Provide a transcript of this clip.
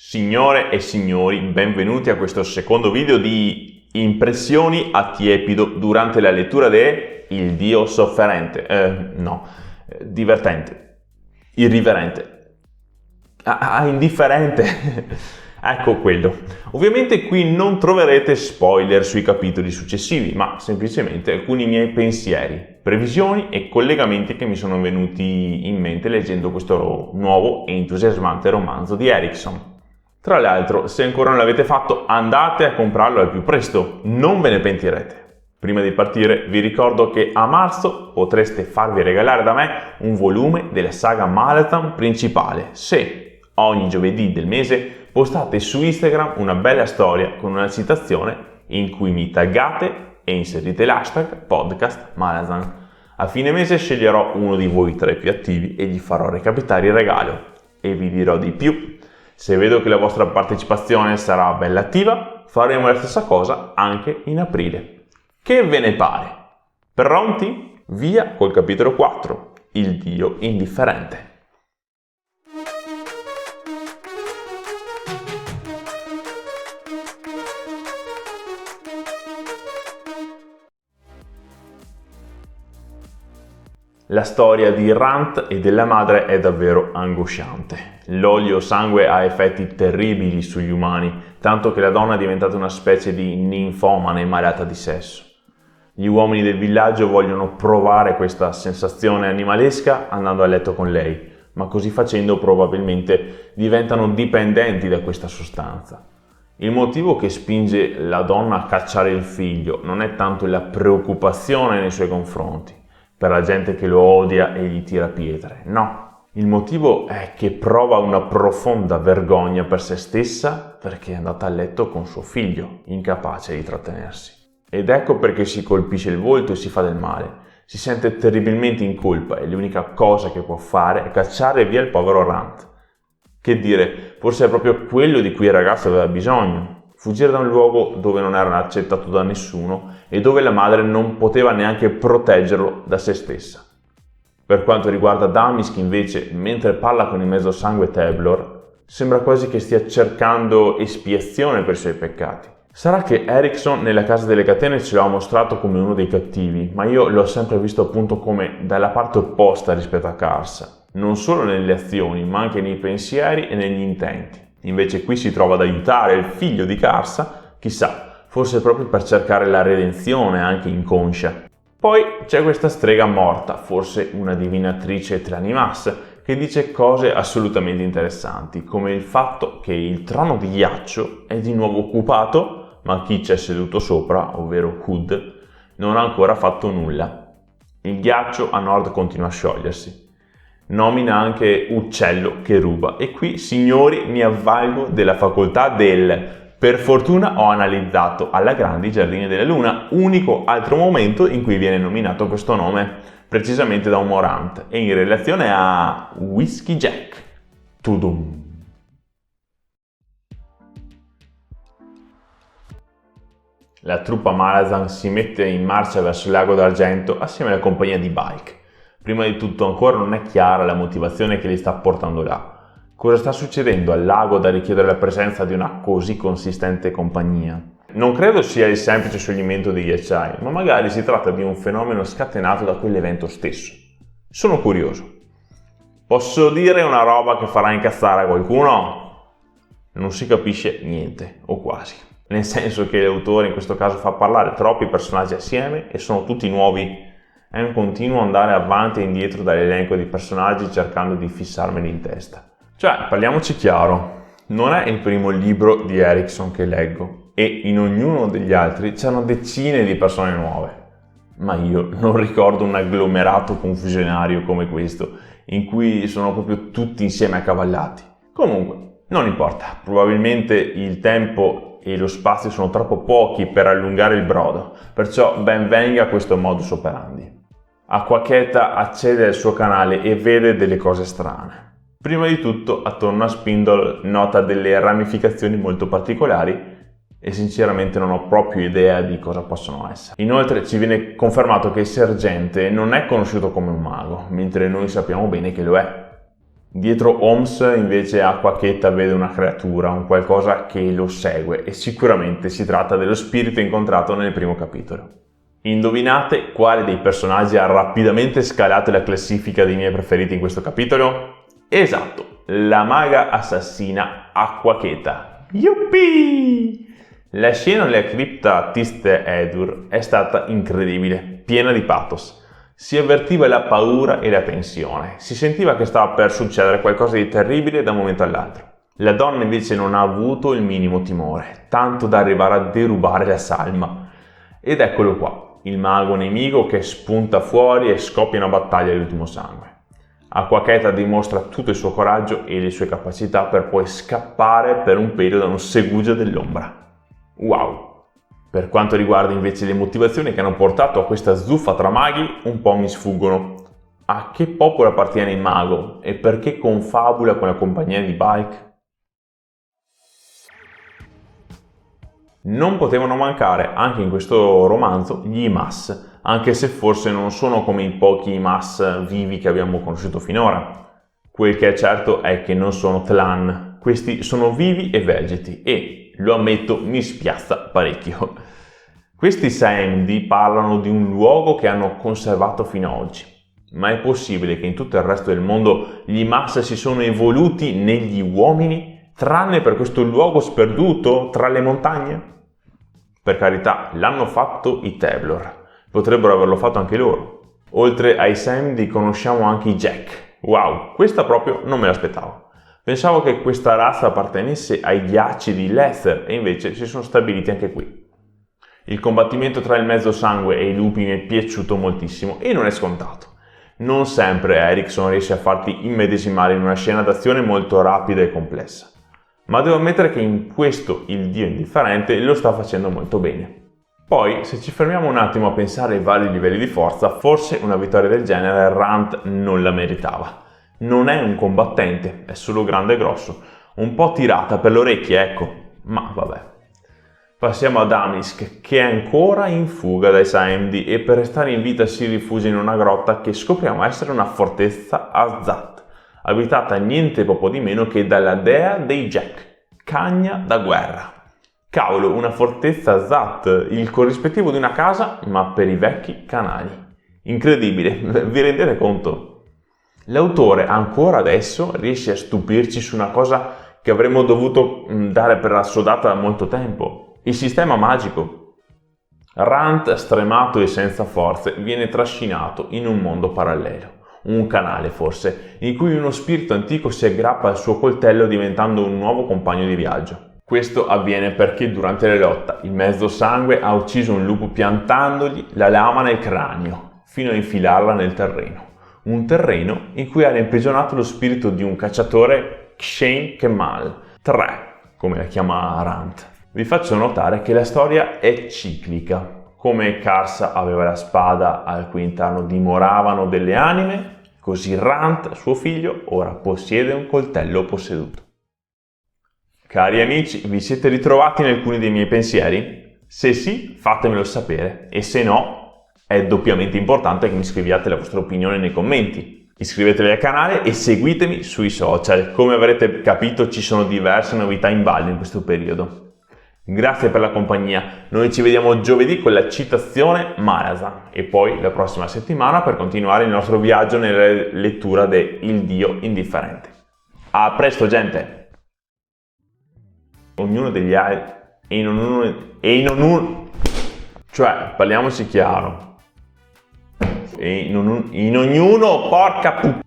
Signore e signori, benvenuti a questo secondo video di impressioni a tiepido durante la lettura de Il Dio sofferente, divertente, irriverente, indifferente, ecco quello. Ovviamente qui non troverete spoiler sui capitoli successivi, ma semplicemente alcuni miei pensieri, previsioni e collegamenti che mi sono venuti in mente leggendo questo nuovo e entusiasmante romanzo di Erikson. Tra l'altro, se ancora non l'avete fatto, andate a comprarlo al più presto, non ve ne pentirete. Prima di partire vi ricordo che a marzo potreste farvi regalare da me un volume della saga Marathon principale, se ogni giovedì del mese postate su Instagram una bella storia con una citazione in cui mi taggate e inserite l'hashtag podcast Marathon. A fine mese sceglierò uno di voi tra i più attivi e gli farò recapitare il regalo. E vi dirò di più. Se vedo che la vostra partecipazione sarà bella attiva, faremo la stessa cosa anche in aprile. Che ve ne pare? Pronti? Via col capitolo 4, Il Dio indifferente. La storia di Rant e della madre è davvero angosciante. L'olio sangue ha effetti terribili sugli umani, tanto che la donna è diventata una specie di ninfomane malata di sesso. Gli uomini del villaggio vogliono provare questa sensazione animalesca andando a letto con lei, ma così facendo probabilmente diventano dipendenti da questa sostanza. Il motivo che spinge la donna a cacciare il figlio non è tanto la preoccupazione nei suoi confronti, per la gente che lo odia e gli tira pietre, no. Il motivo è che prova una profonda vergogna per se stessa perché è andata a letto con suo figlio, incapace di trattenersi. Ed ecco perché si colpisce il volto e si fa del male. Si sente terribilmente in colpa e l'unica cosa che può fare è cacciare via il povero Rant. Che dire, forse è proprio quello di cui il ragazzo aveva bisogno. Fuggire da un luogo dove non era accettato da nessuno e dove la madre non poteva neanche proteggerlo da se stessa. Per quanto riguarda Damisk invece, mentre parla con il mezzosangue Tablor, sembra quasi che stia cercando espiazione per i suoi peccati. Sarà che Erikson nella Casa delle Catene ce l'ha mostrato come uno dei cattivi, ma io l'ho sempre visto appunto come dalla parte opposta rispetto a Karsa, non solo nelle azioni ma anche nei pensieri e negli intenti. Invece qui si trova ad aiutare il figlio di Karsa, chissà, forse proprio per cercare la redenzione anche inconscia. Poi c'è questa strega morta, forse una divinatrice Tlanimas, che dice cose assolutamente interessanti, come il fatto che il trono di ghiaccio è di nuovo occupato, ma chi c'è seduto sopra, ovvero Hud, non ha ancora fatto nulla. Il ghiaccio a nord continua a sciogliersi. Nomina anche Uccello che ruba e qui, signori, mi avvalgo della facoltà del per fortuna ho analizzato alla grande i Giardini della Luna, unico altro momento in cui viene nominato questo nome, precisamente da un Morant e in relazione a Whiskey Jack. Tudum. La truppa Malazan si mette in marcia verso il lago d'argento assieme alla compagnia di Bike. Prima di tutto ancora non è chiara la motivazione che li sta portando là. Cosa sta succedendo al lago da richiedere la presenza di una così consistente compagnia? Non credo sia il semplice scioglimento dei ghiacciai, ma magari si tratta di un fenomeno scatenato da quell'evento stesso. Sono curioso. Posso dire una roba che farà incazzare a qualcuno? Non si capisce niente, o quasi. Nel senso che l'autore in questo caso fa parlare troppi personaggi assieme e sono tutti nuovi. È un continuo andare avanti e indietro dall'elenco di personaggi cercando di fissarmeli in testa. Cioè, parliamoci chiaro, non è il primo libro di Erikson che leggo e in ognuno degli altri c'erano decine di persone nuove. Ma io non ricordo un agglomerato confusionario come questo, in cui sono proprio tutti insieme accavallati. Comunque, non importa, probabilmente il tempo e lo spazio sono troppo pochi per allungare il brodo, perciò ben venga questo modus operandi. Acquacheta accede al suo canale e vede delle cose strane. Prima di tutto, attorno a Spindle nota delle ramificazioni molto particolari e sinceramente non ho proprio idea di cosa possono essere. Inoltre ci viene confermato che il sergente non è conosciuto come un mago, mentre noi sappiamo bene che lo è. Dietro Holmes invece Acquachetta vede una creatura, un qualcosa che lo segue e sicuramente si tratta dello spirito incontrato nel primo capitolo. Indovinate quale dei personaggi ha rapidamente scalato la classifica dei miei preferiti in questo capitolo? Esatto, la maga assassina Acquachetta. Yuppie! La scena nella cripta Tiste Edur è stata incredibile, piena di pathos. Si avvertiva la paura e la tensione, si sentiva che stava per succedere qualcosa di terribile da un momento all'altro. La donna invece non ha avuto il minimo timore, tanto da arrivare a derubare la salma. Ed eccolo qua, il mago nemico che spunta fuori e scoppia una battaglia all'ultimo sangue. Acquachetta dimostra tutto il suo coraggio e le sue capacità per poi scappare per un periodo da un segugio dell'ombra. Wow! Per quanto riguarda invece le motivazioni che hanno portato a questa zuffa tra maghi, un po' mi sfuggono. A che popolo appartiene il mago e perché confabula con la compagnia di Bulk? Non potevano mancare anche in questo romanzo gli Imas, anche se forse non sono come i pochi Imas vivi che abbiamo conosciuto finora. Quel che è certo è che non sono Tlan, questi sono vivi e vegeti e, lo ammetto, mi spiazza parecchio. Questi Saemdi parlano di un luogo che hanno conservato fino ad oggi. Ma è possibile che in tutto il resto del mondo gli Imas si sono evoluti negli uomini, tranne per questo luogo sperduto tra le montagne? Per carità, l'hanno fatto i Tevlor, potrebbero averlo fatto anche loro. Oltre ai Saemdi conosciamo anche i Jack. Wow, questa proprio non me l'aspettavo. Pensavo che questa razza appartenesse ai ghiacci di Lether e invece si sono stabiliti anche qui. Il combattimento tra il Mezzosangue e i lupi mi è piaciuto moltissimo e non è scontato. Non sempre Erikson riesce a farti immedesimare in una scena d'azione molto rapida e complessa, ma devo ammettere che in questo il dio indifferente lo sta facendo molto bene. Poi, se ci fermiamo un attimo a pensare ai vari livelli di forza, forse una vittoria del genere Rant non la meritava. Non è un combattente, è solo grande e grosso, un po' tirata per le orecchie, ecco, ma vabbè. Passiamo ad Amisk, che è ancora in fuga dai Saemdi e per restare in vita si rifugia in una grotta che scopriamo essere una fortezza Azat, abitata niente poco di meno che dalla dea dei Jack, Cagna da guerra. Cavolo, una fortezza Azat, il corrispettivo di una casa, ma per i vecchi canali. Incredibile, vi rendete conto? L'autore ancora adesso riesce a stupirci su una cosa che avremmo dovuto dare per assodata da molto tempo. Il sistema magico. Rant, stremato e senza forze, viene trascinato in un mondo parallelo. Un canale forse, in cui uno spirito antico si aggrappa al suo coltello diventando un nuovo compagno di viaggio. Questo avviene perché durante la lotta il Mezzosangue ha ucciso un lupo piantandogli la lama nel cranio, fino a infilarla nel terreno. Un terreno in cui era imprigionato lo spirito di un cacciatore Kshain Kemal, 3, come la chiama Rant. Vi faccio notare che la storia è ciclica. Come Karsa aveva la spada al cui interno dimoravano delle anime, così Rant, suo figlio, ora possiede un coltello posseduto. Cari amici, vi siete ritrovati in alcuni dei miei pensieri? Se sì, fatemelo sapere, e se no, è doppiamente importante che mi scriviate la vostra opinione nei commenti. Iscrivetevi al canale e seguitemi sui social. Come avrete capito, ci sono diverse novità in ballo in questo periodo. Grazie per la compagnia, noi ci vediamo giovedì con la citazione Malazan e poi la prossima settimana per continuare il nostro viaggio nella lettura de Il Dio Indifferente. A presto gente! Ognuno degli altri cioè parliamoci chiaro, in ognuno porca